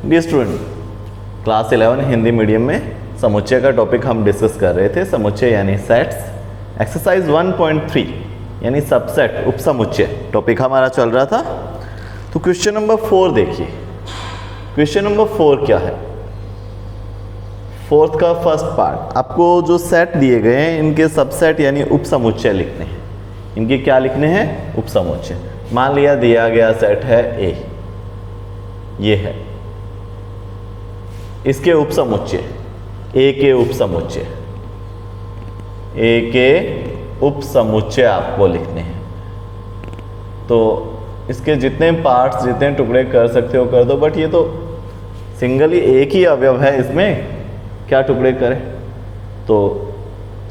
Dear student, class 11 Hindi medium में समुच्चय का टॉपिक हम डिस्कस कर रहे थे। समुच्चय यानी सेट्स। एक्सरसाइज 1.3 यानी सबसेट, उपसमुच्चय टॉपिक हमारा चल रहा था। तो क्वेश्चन नंबर 4 देखिए। क्वेश्चन नंबर 4 क्या है? फोर्थ का फर्स्ट पार्ट, आपको जो सेट दिए गए हैं इनके सबसेट यानी उपसमुच्चय लिखने हैं। इनके क्या लिखने हैं? उपसमुच्चय। मान लिया दिया गया सेट है ए, ये है, इसके उपसमुच्चय, ए के उपसमुच्चय, ए के उपसमुच्चय आपको लिखने हैं। तो इसके जितने पार्ट्स, जितने टुकड़े कर सकते हो कर दो, बट ये तो सिंगली एक ही अवयव है, इसमें क्या टुकड़े करें? तो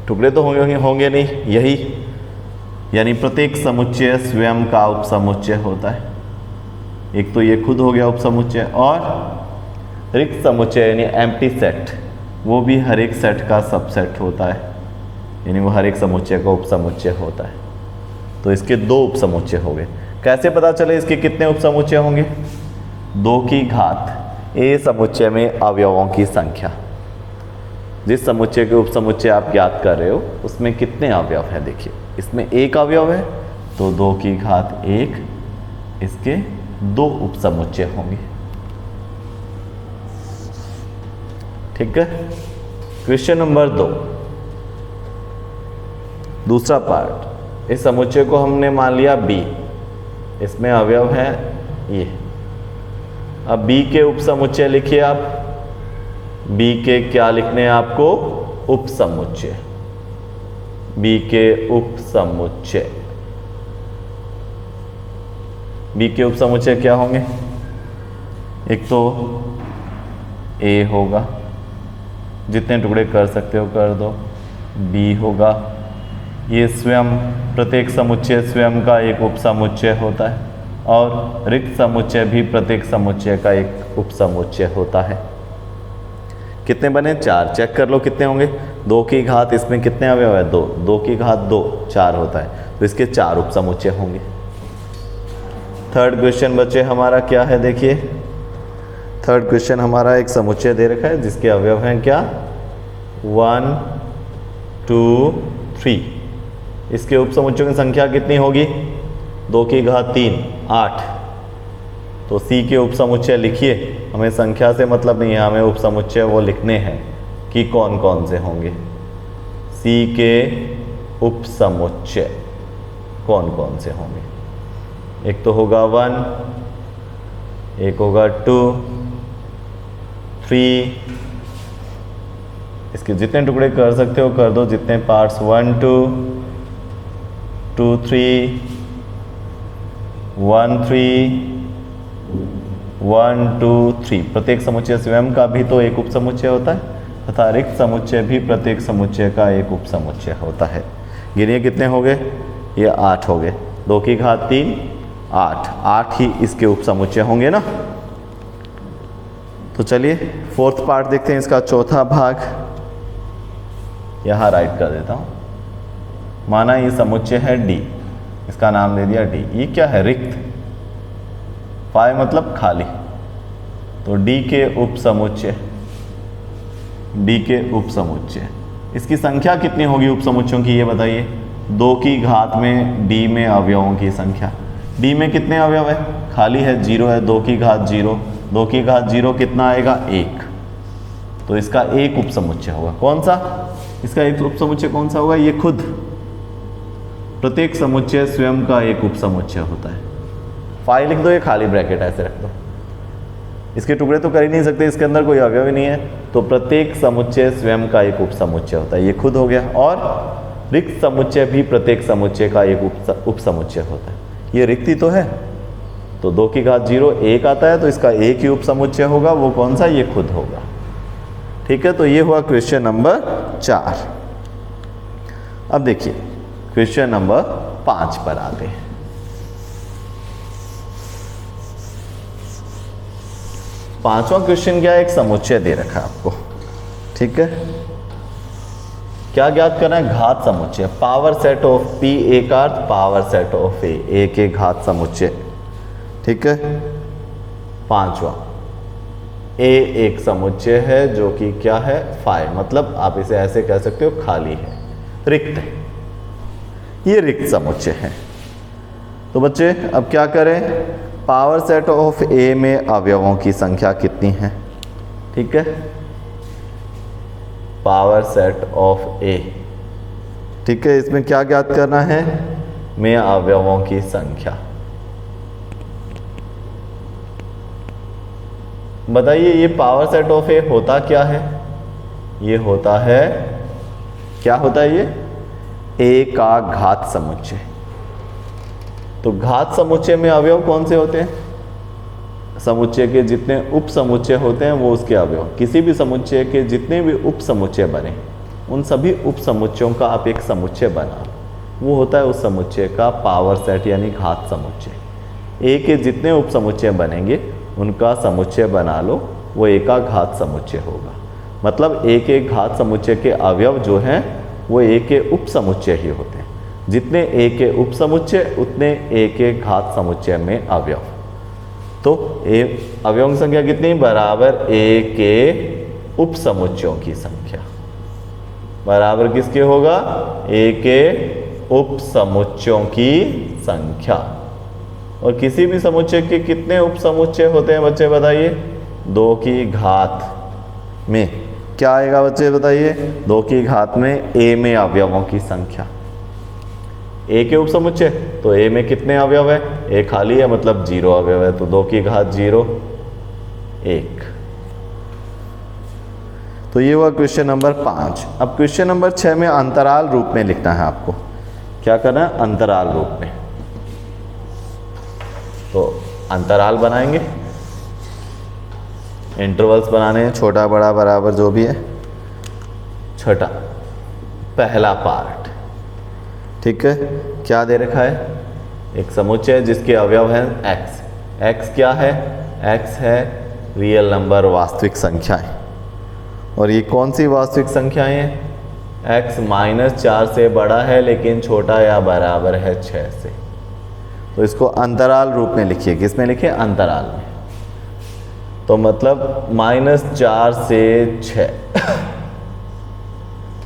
टुकड़े तो होंगे नहीं, यही यानी प्रत्येक समुच्चय स्वयं का उपसमुच्चय होता है। एक तो ये खुद हो गया उपसमुच्चय, और रिक्त समुच्चय यानी एम्प्टी सेट, वो भी हर एक सेट का सबसेट होता है, यानी वो हर एक समुच्चय का उपसमुच्चय होता है। तो इसके दो उपसमुच्चय हो गए। कैसे पता चले इसके कितने उपसमुच्चय होंगे? 2 की घात ए समुच्चय में अवयवों की संख्या। जिस समुच्चय के उपसमुच्चय आप ज्ञात कर रहे हो उसमें कितने अवयव हैं? देखिए, इसमें एक अवयव है तो 2 की घात 1, इसके 2 उपसमुच्चय होंगे। ठीक है। क्वेश्चन नंबर 2, दूसरा पार्ट। इस समुच्चय को हमने मान लिया बी, इसमें अवयव है ये। अब बी के उपसमुच्चय लिखिए आप। बी के क्या लिखने हैं आपको? उपसमुच्चय। बी के उपसमुच्चय, बी के उपसमुच्चय क्या होंगे? एक तो ए होगा, जितने टुकड़े कर सकते हो कर दो। बी होगा, ये स्वयं, प्रत्येक समुच्चय स्वयं का एक उपसमुच्चय होता है, और रिक्त समुच्चय भी प्रत्येक समुच्चय का एक उपसमुच्चय होता है। कितने बने? 4। चेक कर लो कितने होंगे। 2 की घात, इसमें कितने अवयव है? 2। 2 की घात 2, 4 होता है, तो इसके 4 उपसमुच्चय होंगे। थर्ड क्वेश्चन बच्चे हमारा क्या है? देखिए, थर्ड क्वेश्चन हमारा एक समुच्चय दे रखा है जिसके अवयव हैं क्या? 1 2 3। इसके उपसमुच्चयों की संख्या कितनी होगी? 2 की घात 3, 8। तो सी के उपसमुच्चय लिखिए। हमें संख्या से मतलब नहीं है, हमें उपसमुच्चय वो लिखने हैं कि कौन कौन से होंगे। सी के उपसमुच्चय कौन कौन से होंगे? एक तो होगा 1, एक होगा 2 3। इसके जितने टुकड़े कर सकते हो कर दो, जितने पार्ट्स, 1 2 2 3 1 3 1 2 3। प्रत्येक समुच्चय स्वयं का भी तो एक उपसमुच्चय होता है, तथा रिक्त समुच्चय भी प्रत्येक समुच्चय का एक उपसमुच्चय होता है। गिनिए कितने हो गए? ये 8 हो गए। 2 की घात 3, 8। 8 ही इसके उपसमुच्चय होंगे ना। तो चलिए फोर्थ पार्ट देखते हैं, इसका चौथा भाग। यहाँ राइट कर देता हूँ। माना ये समुच्चय है डी, इसका नाम दे दिया डी। ये क्या है? रिक्त। फाई मतलब खाली, तो डी के उपसमुच्चय, डी के उपसमुच्चय। इसकी संख्या कितनी होगी उपसमुच्चयों की, ये बताइए। 2 की घात में डी में अवयवों की संख्या। डी में कितने अवयव है? खाली है, 0 है। 2 की घात 0, 2 की घात 0 कितना आएगा? 1। तो इसका एक उपसमुच्चय होगा। कौन सा? इसका एक उपसमुच्चय कौन सा होगा? ये खुद। प्रत्येक समुच्चय स्वयं का एक उपसमुच्चय होता है। फाइल लिख दो, ये खाली ब्रैकेट ऐसे रख दो। इसके टुकड़े तो कर ही नहीं सकते, इसके अंदर कोई अवयव ही नहीं है, तो प्रत्येक समुच्चय स्वयं का एक उपसमुच्चय होता है। ये खुद हो गया। और रिक्त समुच्चय भी प्रत्येक समुच्चय का एक उपसमुच्चय होता है। ये रिक्त ही तो है, तो 2 की घात 0 1 आता है, तो इसका एक ही उपसमुच्चय होगा। वो कौन सा? ये खुद होगा। ठीक है। तो ये हुआ क्वेश्चन नंबर 4। अब देखिए क्वेश्चन नंबर 5 पर आते हैं। पांचवा क्वेश्चन क्या है? एक समुच्चय दे रखा है आपको। ठीक है। क्या ज्ञात करना है? घात समुच्चय। पावर सेट ऑफ पी, ए का अर्थ पावर सेट ऑफ ए के घात समुच्चय। ठीक है। 5वां ए एक समुच्चय है जो कि क्या है, फाइ, मतलब आप इसे ऐसे कह सकते हो खाली है, रिक्त है, ये रिक्त समुच्चय है। तो बच्चे अब क्या करें, पावर सेट ऑफ ए में अवयवों की संख्या कितनी है, ठीक है, पावर सेट ऑफ ए, ठीक है, इसमें क्या ज्ञात करना है, में अवयवों की संख्या। बताइए ये पावर सेट ऑफ ए होता क्या है, ये होता है, क्या होता है ये, ए का घात समुच्चय। तो घात समुच्चय में अवयव कौन से होते हैं, समुच्चय के जितने उप समुच्चय होते हैं वो उसके अवयव। किसी भी समुच्चय के जितने भी उप समुच्चय बने उन सभी उप समुच्चयों का आप एक समुच्चय बना, वो होता है उस समुच्चय का पावर सेट यानी घात समुच्चय। ए के जितने उप समुच्चय बनेंगे उनका समुच्चय बना लो, वो ए का घात समुच्चय होगा। मतलब ए के घात समुच्चय के अवयव जो हैं वो ए के उप समुच्चय ही होते हैं। जितने ए के उप समुच्चय उतने ए के घात समुच्चय में अवयव। तो ए अवयवों की संख्या कितनी, बराबर ए के उप समुच्चयों की संख्या, बराबर किसके होगा, ए के उप समुच्चयों की संख्या। और किसी भी समुच्चय के कितने उप समुच्चय होते हैं बच्चे बताइए, 2 की घात में क्या आएगा बच्चे बताइए, 2 की घात में ए में अवयवों की संख्या। ए के उप समुच्चय तो ए में कितने अवयव है, ए खाली है मतलब 0 अवयव है, तो 2 की घात 0 1। तो ये हुआ क्वेश्चन नंबर 5। अब क्वेश्चन नंबर 6 में अंतराल रूप में लिखना है आपको। क्या करना है, अंतराल रूप में। तो अंतराल बनाएंगे, इंटरवल्स बनाने हैं, छोटा बड़ा बराबर जो भी है। छठा पहला पार्ट, ठीक है, क्या दे रखा है, एक समुच्चय जिसके अवयव हैं x। x क्या है, x है रियल नंबर, वास्तविक संख्याएं। और ये कौन सी वास्तविक संख्याएं हैं, x -4 से बड़ा है लेकिन छोटा या बराबर है 6 से। तो इसको अंतराल रूप में लिखिए, किसमें लिखिए, अंतराल में। तो मतलब -4 से 6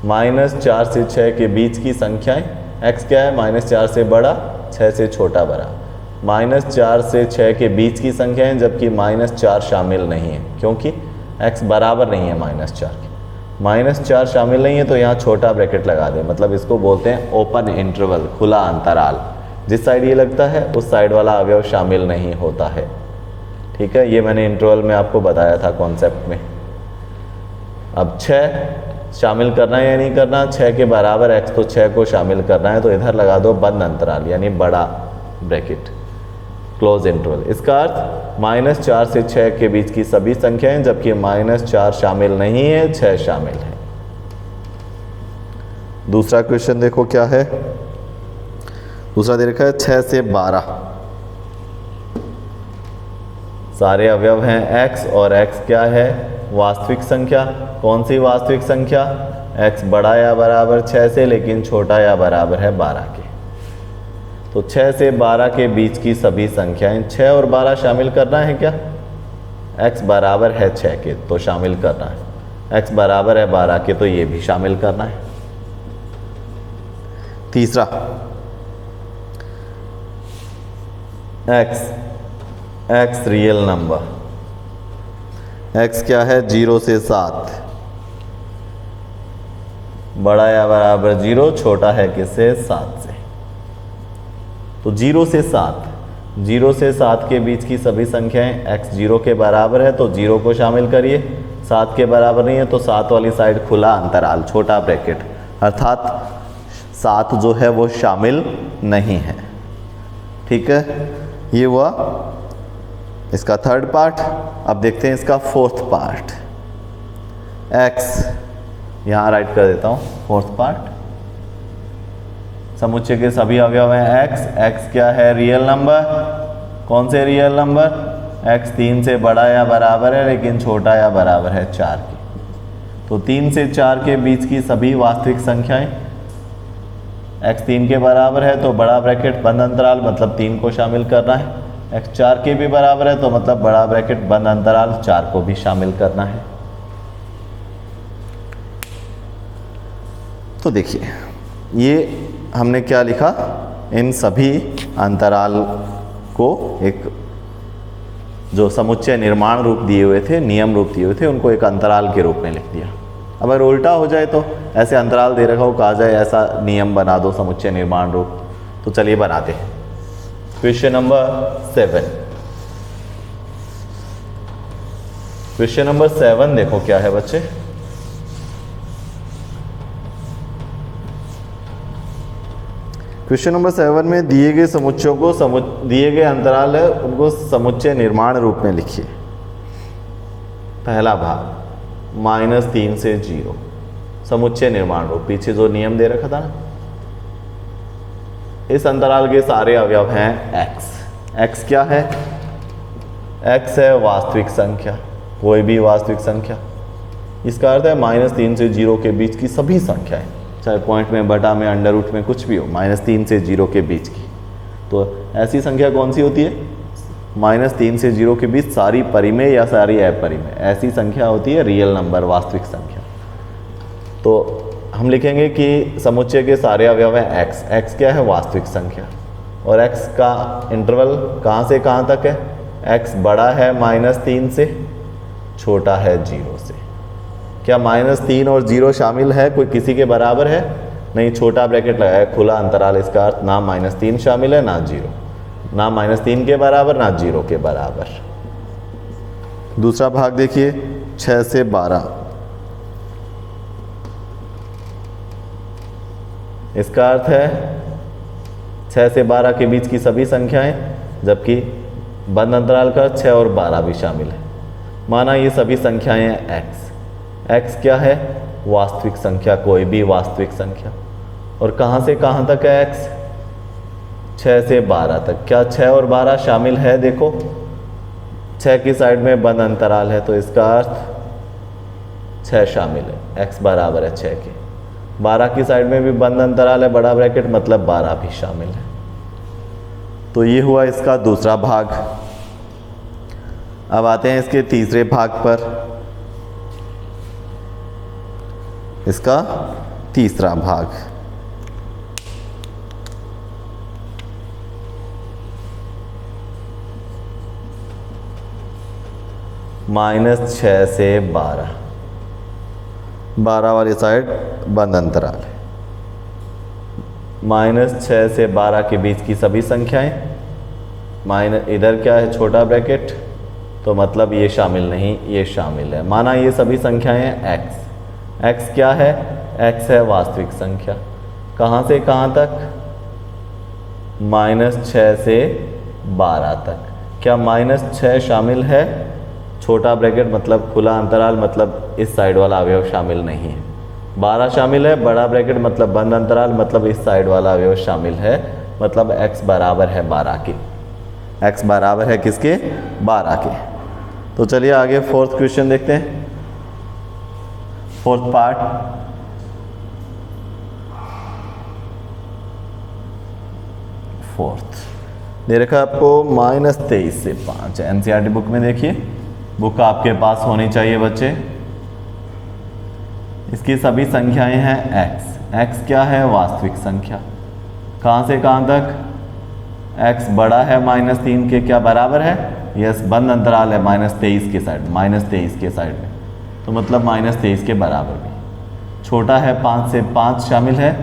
-4 से 6 के बीच की संख्याएं, x क्या है, -4 से बड़ा 6 से छोटा बड़ा। -4 से 6 के बीच की संख्याएं, जबकि -4 शामिल नहीं है, क्योंकि x बराबर नहीं है -4 के। -4 शामिल नहीं है तो यहाँ छोटा ब्रैकेट लगा दें, मतलब इसको बोलते हैं ओपन इंटरवल, खुला अंतराल। जिस साइड ये लगता है उस साइड वाला अवयव शामिल नहीं होता है, ठीक है। ये मैंने इंटरवल में आपको बताया था कॉन्सेप्ट में। अब 6 शामिल करना है या नहीं करना, 6 के बराबर x, तो 6 को शामिल करना है, तो इधर लगा दो बंद अंतराल यानी बड़ा ब्रैकेट, क्लोज इंटरवल। इसका अर्थ -4 से 6 के बीच की सभी संख्याएं, जबकि -4 शामिल नहीं है, 6 शामिल है। दूसरा क्वेश्चन देखो क्या है, दूसरा दे रखा है 6 से 12। सारे अवयव हैं x और x क्या है, वास्तविक संख्या। कौन सी वास्तविक संख्या, x बड़ा या बराबर 6 से लेकिन छोटा या बराबर है 12 के। तो 6 से 12 के बीच की सभी संख्याएं, 6 और 12 शामिल करना है क्या, x बराबर है 6 के तो शामिल करना है, x बराबर है 12 के तो ये भी शामिल करना है। तीसरा x रियल नंबर, x क्या है, 0 से 7, बड़ा या बराबर 0, छोटा है किससे, 7 से। तो 0 से 7, 0 से 7 के बीच की सभी संख्याएं, x 0 के बराबर है तो 0 को शामिल करिए, 7 के बराबर नहीं है तो 7 वाली साइड खुला अंतराल, छोटा ब्रैकेट, अर्थात 7 जो है वो शामिल नहीं है, ठीक है। ये हुआ इसका थर्ड पार्ट। अब देखते हैं इसका फोर्थ पार्ट। x यहाँ राइट कर देता हूँ, फोर्थ पार्ट। समुच्चय के सभी अवयव हैं x क्या है, रियल नंबर। कौन से रियल नंबर, x 3 से बड़ा या बराबर है लेकिन छोटा या बराबर है 4 के। तो 3 से 4 के बीच की सभी वास्तविक संख्याएं, x 3 के बराबर है तो बड़ा ब्रैकेट बंद अंतराल, मतलब 3 को शामिल करना है। x 4 के भी बराबर है, तो मतलब बड़ा ब्रैकेट बंद अंतराल 4 को भी शामिल करना है। तो देखिए ये हमने क्या लिखा, इन सभी अंतराल को एक जो समुच्चय निर्माण रूप दिए हुए थे, नियम रूप दिए हुए थे, उनको एक अंतराल के रूप में लिख दिया। अब अगर उल्टा हो जाए तो ऐसे अंतराल दे रखा हो, कहा जाए ऐसा नियम बना दो समुच्चय निर्माण रूप, तो चलिए बनाते हैं। Question number 7। क्वेश्चन नंबर 7 देखो क्या है बच्चे। क्वेश्चन नंबर 7 में दिए गए समुच्चयों को दिए गए अंतराल है उनको समुच्चय निर्माण रूप में लिखिए। पहला भाग -3 से 0 समुच्चय निर्माण रूप, पीछे जो नियम दे रखा था ना। इस अंतराल के सारे अवयव हैं x। x क्या है? x है वास्तविक संख्या, कोई भी वास्तविक संख्या। इसका अर्थ है -3 से 0 के बीच की सभी संख्याएं, चाहे पॉइंट में, बटा में, अंडर रूट में, कुछ भी हो, -3 से 0 के बीच की। तो ऐसी संख्या कौन सी होती है? -3 से 0 के बीच सारी परिमेय या सारी अपरिमेय, ऐसी संख्या होती है रियल नंबर, वास्तविक संख्या। तो हम लिखेंगे कि समुच्चय के सारे अवयव हैं x। x क्या है? वास्तविक संख्या। और x का इंटरवल कहाँ से कहाँ तक है? x बड़ा है -3 से, छोटा है 0 से। क्या -3 और 0 शामिल है? कोई किसी के बराबर है? नहीं, छोटा ब्रैकेट लगाया है, खुला अंतराल, इसका अर्थ ना -3 शामिल है ना 0, ना -3 के बराबर ना 0 के बराबर। दूसरा भाग देखिए 6 से 12। इसका अर्थ है 6 से 12 के बीच की सभी संख्याएं, जबकि बंद अंतराल का 6 और 12 भी शामिल है। माना ये सभी संख्याएं हैं x। x क्या है? वास्तविक संख्या, कोई भी वास्तविक संख्या। और कहाँ से कहाँ तक है x? 6 से 12 तक। क्या 6 और 12 शामिल है? देखो 6 की साइड में बंद अंतराल है, तो इसका अर्थ 6 शामिल है, x बराबर है 6 के। 12 की साइड में भी बंद अंतराल है, बड़ा ब्रैकेट, मतलब 12 भी शामिल है। तो ये हुआ इसका दूसरा भाग। अब आते हैं इसके तीसरे भाग पर। इसका तीसरा भाग -6 से 12, 12 वाली साइड बंद अंतराल है। -6 से 12 के बीच की सभी संख्याएं, इधर क्या है? छोटा ब्रैकेट, तो मतलब ये शामिल नहीं, ये शामिल है। माना ये सभी संख्याएं हैं x। x क्या है? x है वास्तविक संख्या। कहाँ से कहाँ तक? -6 से 12 तक। क्या -6 शामिल है? छोटा ब्रैकेट मतलब खुला अंतराल, मतलब इस साइड वाला अवयव शामिल नहीं है। 12 शामिल है, बड़ा ब्रैकेट मतलब बंद अंतराल, मतलब इस साइड वाला अवयव शामिल है, मतलब x बराबर है 12 के। x बराबर है किसके? 12 के। तो चलिए आगे फोर्थ क्वेश्चन देखते हैं। फोर्थ पार्ट, फोर्थ दे रखा आपको -23 से 5। एनसीईआरटी बुक में देखिए, बुक आपके पास होनी चाहिए बच्चे। इसकी सभी संख्याएं हैं x। x क्या है? वास्तविक संख्या। कहाँ से कहाँ तक? x बड़ा है -3 के, क्या बराबर है? यस, बंद अंतराल है -23 के साइड, -23 के साइड में, तो मतलब -23 के बराबर भी। छोटा है 5 से, 5 शामिल है,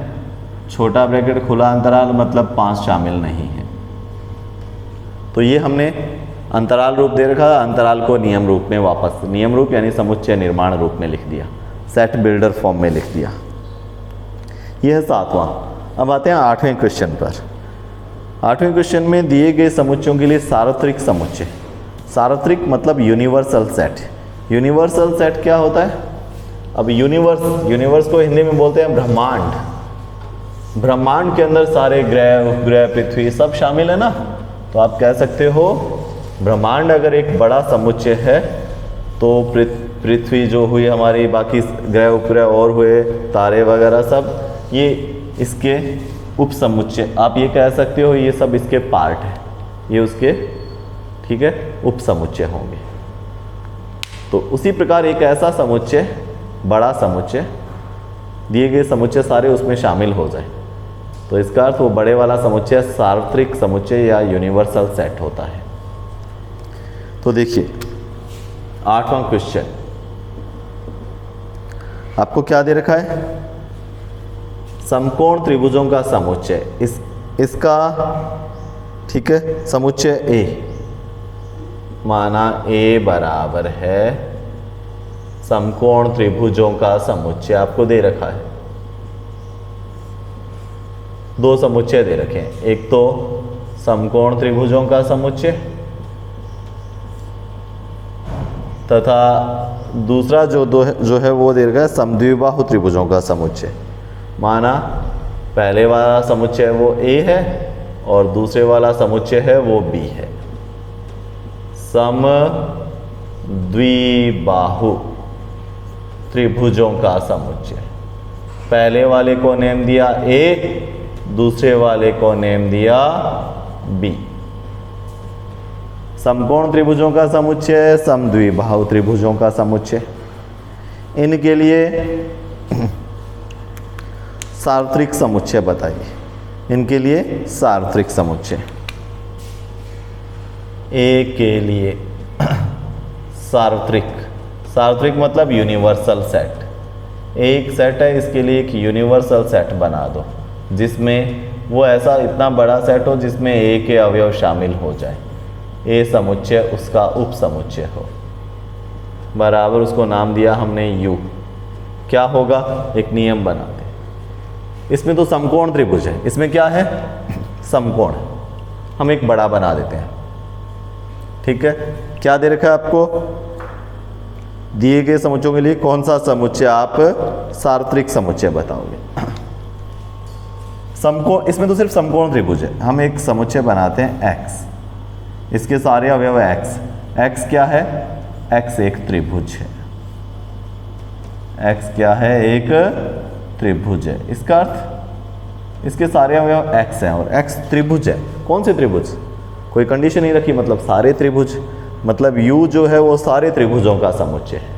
छोटा ब्रैकेट खुला अंतराल, मतलब 5 शामिल नहीं है। तो ये हमने अंतराल रूप दे रखा, अंतराल को नियम रूप में वापस, नियम रूप यानी समुच्चय निर्माण रूप में लिख दिया, सेट बिल्डर फॉर्म में लिख दिया। यह है 7वां। अब आते हैं 8वें क्वेश्चन पर। 8वें क्वेश्चन में दिए गए समुच्चयों के लिए सार्वत्रिक समुच्चय, सार्वत्रिक मतलब यूनिवर्सल सेट। यूनिवर्सल सेट क्या होता है? अब यूनिवर्स को हिंदी में बोलते हैं ब्रह्मांड। ब्रह्मांड के अंदर सारे ग्रह, उपग्रह, पृथ्वी सब शामिल है ना। तो आप कह सकते हो ब्रह्मांड अगर एक बड़ा समुच्चय है तो पृथ्वी जो हुई हमारी, बाकी ग्रह उपग्रह और हुए, तारे वगैरह सब, ये इसके उप समुच्चय, आप ये कह सकते हो ये सब इसके पार्ट है, ये उसके ठीक है, उप समुच्चय होंगे। तो उसी प्रकार एक ऐसा समुच्चय, बड़ा समुच्चय, दिए गए समुच्चय सारे उसमें शामिल हो जाए, तो इसका अर्थ वो बड़े वाला समुच्चय सार्वत्रिक समुच्चय या यूनिवर्सल सेट होता है। तो देखिए 8वां क्वेश्चन आपको क्या दे रखा है, समकोण त्रिभुजों का समुच्चय, इसका ठीक है समुच्चय ए, माना ए बराबर है समकोण त्रिभुजों का समुच्चय आपको दे रखा है। दो समुच्चय दे रखे हैं, एक तो समकोण त्रिभुजों का समुच्चय तथा दूसरा जो है वो दे रखा है समद्विबाहु त्रिभुजों का समुच्चय। माना पहले वाला समुच्चय वो ए है और दूसरे वाला समुच्चय है वो बी है। समद्विबाहु त्रिभुजों का समुच्चय, पहले वाले को नेम दिया ए, दूसरे वाले को नेम दिया बी। समकोण त्रिभुजों का समुच्चय, समद्विबाहु त्रिभुजों का समुच्चय, इनके लिए सार्वत्रिक समुच्चय बताइए। इनके लिए सार्वत्रिक समुच्चय, ए के लिए सार्वत्रिक, सार्वत्रिक मतलब यूनिवर्सल सेट। एक सेट है, इसके लिए एक यूनिवर्सल सेट बना दो जिसमें वो ऐसा इतना बड़ा सेट हो जिसमें ए के अवयव शामिल हो जाए। ए समुच्चय उसका उप समुच्चय हो, बराबर उसको नाम दिया हमने यू। क्या होगा, एक नियम बनाते। इसमें तो समकोण त्रिभुज है, इसमें क्या है समकोण, हम एक बड़ा बना देते हैं। ठीक है, क्या दे रखा है आपको, दिए गए समुच्चयों के लिए कौन सा समुच्चय आप सार्वत्रिक समुच्चय बताओगे। समकोण, इसमें तो सिर्फ समकोण त्रिभुज है, हम एक समुच्चय बनाते हैं एक्स, इसके सारे अवयव एक्स। एक्स क्या है, एक्स एक त्रिभुज है। एक्स क्या है, एक त्रिभुज है। इसका अर्थ इसके सारे अवयव एक्स हैं और एक्स त्रिभुज है। कौन से त्रिभुज, कोई कंडीशन नहीं रखी, मतलब सारे त्रिभुज, मतलब यू जो है वो सारे त्रिभुजों का समुच्चय है।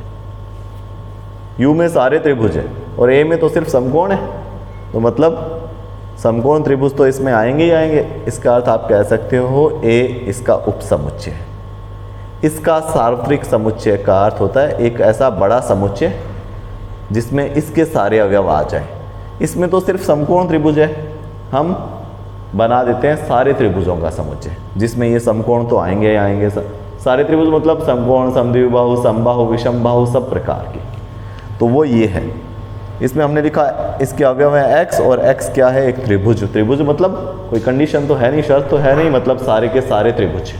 यू में सारे त्रिभुज है और ए में तो सिर्फ समकोण है, तो मतलब समकोण त्रिभुज तो इसमें आएंगे ही आएंगे। इसका अर्थ आप कह सकते हो ए इसका उप समुच्चय है। इसका सार्वत्रिक समुच्चय का अर्थ होता है एक ऐसा बड़ा समुच्चय जिसमें इसके सारे अवयव आ जाए। इसमें तो सिर्फ समकोण त्रिभुज है, हम बना देते हैं सारे त्रिभुजों का समुच्चय जिसमें ये समकोण तो आएंगे ही आएंगे। सारे त्रिभुज मतलब समकोण, समद्विबाहु, समबाहु, विषमबाहु, सब प्रकार के, तो वो ये है। इसमें हमने लिखा इसके अवयव है एक्स और एक्स क्या है, एक त्रिभुज। त्रिभुज मतलब कोई कंडीशन तो है नहीं, शर्त तो है नहीं, मतलब सारे के सारे त्रिभुज।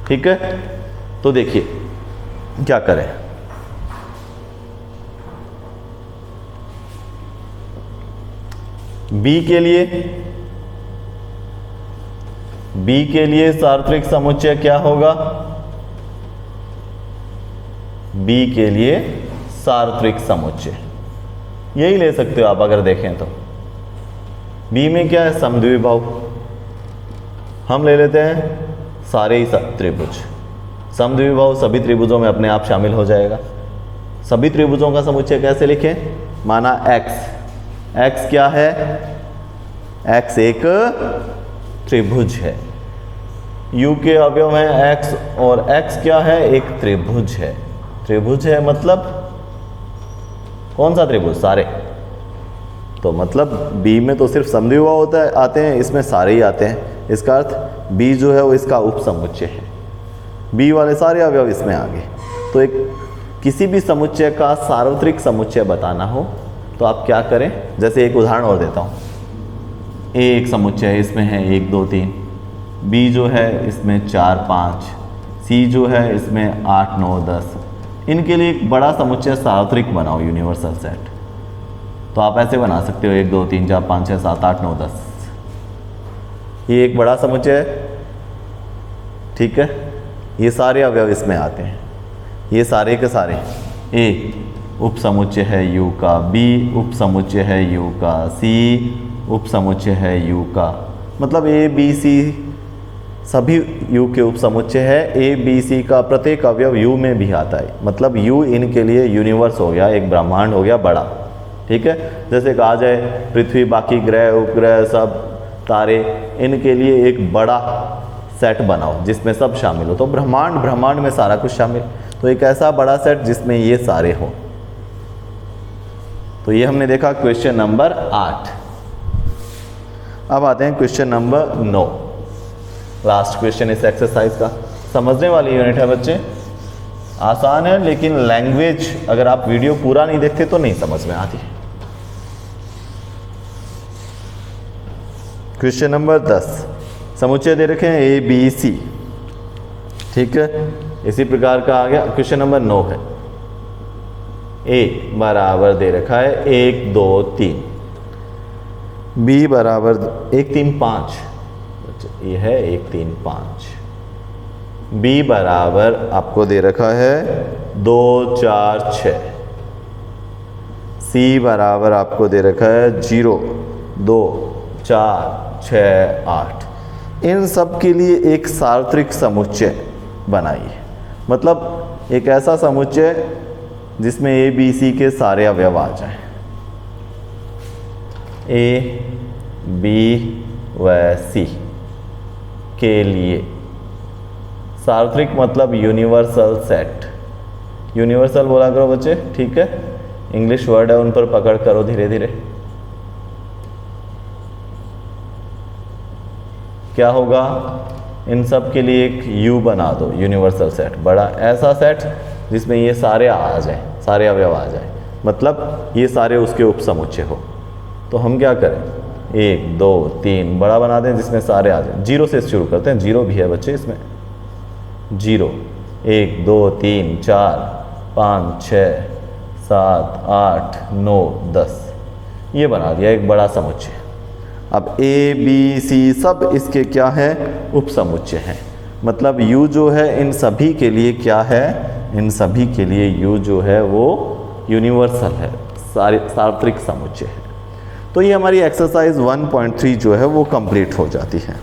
ठीक है, तो देखिए क्या करें। बी के लिए सार्वत्रिक समुच्चय क्या होगा, बी के लिए सार्वत्रिक समुच्चय यही ले सकते हो आप अगर देखें तो। बी में क्या है, समद्विबाहु, हम ले लेते हैं सारे ही त्रिभुज। समद्विबाहु सभी त्रिभुजों में अपने आप शामिल हो जाएगा। सभी त्रिभुजों का समुच्चय कैसे लिखें, माना एक्स, एक्स क्या है, एक्स एक त्रिभुज है। यू के अवयव हैं एक्स और एक्स क्या है, एक त्रिभुज है। त्रिभुज है मतलब कौन सा त्रिभुज, सारे। तो मतलब बी में तो सिर्फ समद्विबाहु होता है, आते हैं, इसमें सारे ही आते हैं। इसका अर्थ बी जो है वो इसका उप समुच्चय है, बी वाले सारे अवयव इसमें आ गए। तो एक किसी भी समुच्चय का सार्वत्रिक समुच्चय बताना हो तो आप क्या करें, जैसे एक उदाहरण और देता हूँ। ए एक समुच्चय है, इसमें है 1 2 3, बी जो है इसमें 4 5, सी जो है इसमें 8 9 10। इनके लिए एक बड़ा समुच्चय सार्वत्रिक बनाओ, यूनिवर्सल सेट। तो आप ऐसे बना सकते हो 1 2 3 4 5 6 7 8 9 10। ये एक बड़ा समुच्चय है, ठीक है। ये सारे अवयव इसमें आते हैं, ये सारे के सारे। ए उप समुच्चय है यू का, बी उप समुच्चय है यू का, सी उप समुच्चय है यू का। मतलब ए बी सी सभी यू के उपसमुच्चय है। ए बी सी का प्रत्येक अवयव यू में भी आता है, मतलब यू इनके लिए यूनिवर्स हो गया, एक ब्रह्मांड हो गया बड़ा। ठीक है, जैसे कहा जाए पृथ्वी, बाकी ग्रह उपग्रह सब तारे, इनके लिए एक बड़ा सेट बनाओ जिसमें सब शामिल हो, तो ब्रह्मांड, ब्रह्मांड में सारा कुछ शामिल। तो एक ऐसा बड़ा सेट जिसमें ये सारे हो। तो ये हमने देखा क्वेश्चन नंबर 8। अब आते हैं क्वेश्चन नंबर 9, लास्ट क्वेश्चन इस एक्सरसाइज का। समझने वाली यूनिट है बच्चे, आसान है, लेकिन लैंग्वेज अगर आप वीडियो पूरा नहीं देखते तो नहीं समझ में आती। क्वेश्चन नंबर 10, समुच्चय दे रखे हैं ए बी सी। ठीक है, इसी प्रकार का आ गया। क्वेश्चन नंबर 9 है, ए बराबर दे रखा है 1 2 3, बी बराबर 1 3 5, ये है 1 3 5, बी बराबर आपको दे रखा है 2 4 6, सी बराबर आपको दे रखा है 0 2 4 6 8। इन सब के लिए एक सार्वत्रिक समुच्चय बनाइए, मतलब एक ऐसा समुच्चय जिसमें ए बी सी के सारे अवयव आ जाएं। ए बी व सी के लिए सार्वत्रिक मतलब यूनिवर्सल सेट। यूनिवर्सल बोला करो बच्चे, ठीक है, इंग्लिश वर्ड है, उन पर पकड़ करो धीरे धीरे। क्या होगा, इन सब के लिए एक यू बना दो, यूनिवर्सल सेट, बड़ा ऐसा सेट जिसमें ये सारे आ जाए, सारे अवयव आ जाए, मतलब ये सारे उसके उपसमुच्चय हो। तो हम क्या करें, 1 2 3 बड़ा बना दें जिसमें सारे आ जाए। 0 से शुरू करते हैं, 0 भी है बच्चे इसमें। 0 1 2 3 4 5 6 7 8 9 10, ये बना दिया एक बड़ा समुच्चय। अब ए बी सी सब इसके क्या है, उपसमुच्चय हैं, मतलब यू जो है इन सभी के लिए क्या है, इन सभी के लिए यू जो है वो यूनिवर्सल है, सार्वत्रिक समुच्चय है। तो ये हमारी एक्सरसाइज 1.3 जो है वो कंप्लीट हो जाती है।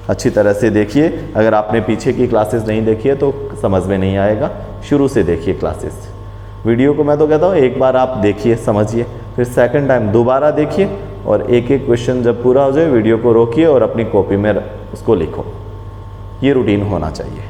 अच्छी तरह से देखिए, अगर आपने पीछे की क्लासेस नहीं देखी है तो समझ में नहीं आएगा, शुरू से देखिए क्लासेस। वीडियो को मैं तो कहता हूँ एक बार आप देखिए, समझिए, फिर सेकंड टाइम दोबारा देखिए, और एक एक क्वेश्चन जब पूरा हो जाए वीडियो को रोकिए और अपनी कॉपी में उसको लिखो। ये रूटीन होना चाहिए।